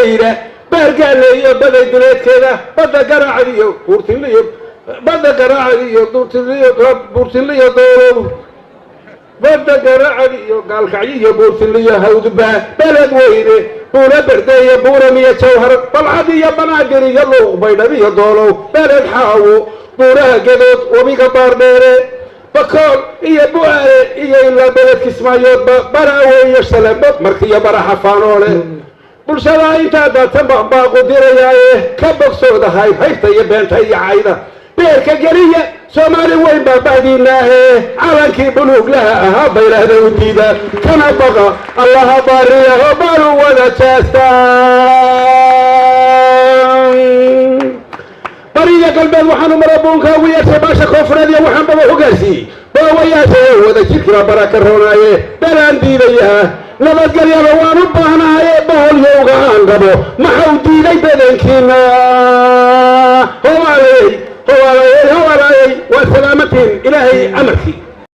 weyna baargaaleeyo baday duleed keeda badda garaacadiyo buurtinliyo badda garaacadiyo buurtinliyo doolow badda garaacadiyo gaalkacyiyo buurtinliyo hawdba beled weyne buura berdeeyo buuramiyo jawhar balcad iyo banaadir iyo luuq baydhadiyo doolow beled xaawo buuraha gedood webiga baardheere bakool iyo bu'aale iyo ilaa beled kismaayoodba baraawe iyo shalabo markiyo baraxa faanoole bulshada intaa daatan baa qudirayaaye ka bogsooda haybta iyo beenta iyo cayda beerka geliya soomaali weyn baa bahdiinaahe calankii buluuglaha ahaa baylaahda u diida kana baqa allaha baariyaho baalu wada jeestaan bariya galbeed waxaanu marabuunka ugu yeertay baasha koonfureed iyo waxaan baba hogaarsiiyey baawayaasha wada jirkiibaa baraka roonaaye dalaan diidayaa nabadgelyada waan u baahnahaye boholyowga aan rabo maxau diiday badankiina howaalayey waa salaamatiin ilaahay amarkii